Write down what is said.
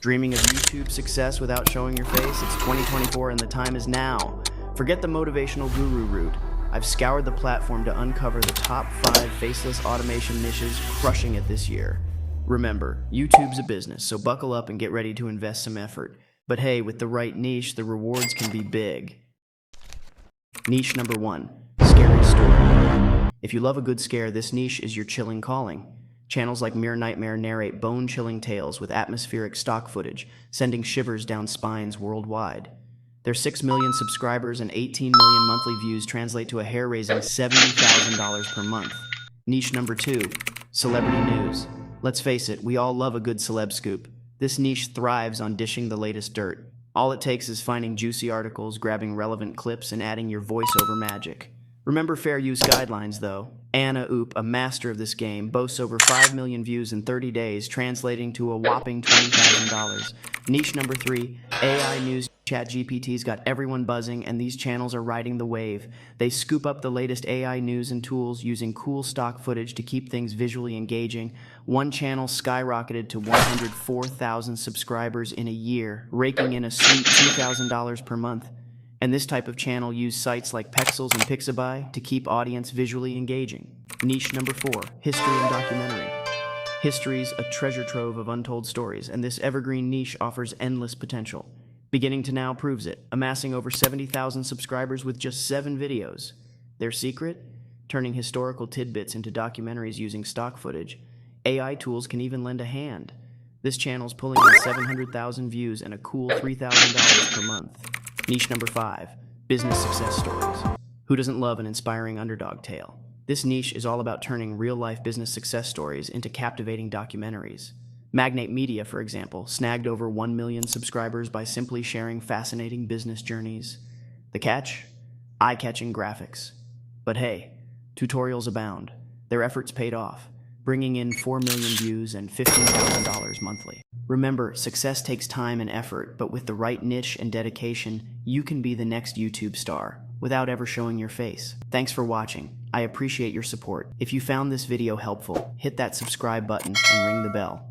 Dreaming of YouTube success without showing your face? It's 2024 and the time is now. Forget the motivational guru route. I've scoured the platform to uncover the top 5 faceless automation niches crushing it this year. Remember, YouTube's a business, so buckle up and get ready to invest some effort. But hey, with the right niche, the rewards can be big. Niche number 1, scary story. If you love a good scare, this niche is your chilling calling. Channels like Mere Nightmare narrate bone-chilling tales with atmospheric stock footage, sending shivers down spines worldwide. Their 6 million subscribers and 18 million monthly views translate to a hair-raising $70,000 per month. Niche number 2, celebrity news. Let's face it, we all love a good celeb scoop. This niche thrives on dishing the latest dirt. All it takes is finding juicy articles, grabbing relevant clips, and adding your voiceover magic. Remember fair use guidelines, though. Anna Oop, a master of this game, boasts over 5 million views in 30 days, translating to a whopping $20,000. Niche number 3, AI news. ChatGPT's got everyone buzzing, and these channels are riding the wave. They scoop up the latest AI news and tools using cool stock footage to keep things visually engaging. One channel skyrocketed to 104,000 subscribers in a year, raking in a sweet $2,000 per month. And this type of channel used sites like Pexels and Pixabay to keep audience visually engaging. Niche number 4, history and documentary. History's a treasure trove of untold stories, and this evergreen niche offers endless potential. Beginning to Now proves it, amassing over 70,000 subscribers with just 7 videos. Their secret? Turning historical tidbits into documentaries using stock footage. AI tools can even lend a hand. This channel's pulling in 700,000 views and a cool $3,000 per month. Niche number 5, business success stories. Who doesn't love an inspiring underdog tale? This niche is all about turning real-life business success stories into captivating documentaries. Magnate Media, for example, snagged over 1 million subscribers by simply sharing fascinating business journeys. The catch? Eye-catching graphics. But hey, tutorials abound. Their efforts paid off, bringing in 4 million views and $15,000 monthly. Remember, success takes time and effort, but with the right niche and dedication, you can be the next YouTube star without ever showing your face. Thanks for watching. I appreciate your support. If you found this video helpful, hit that subscribe button and ring the bell.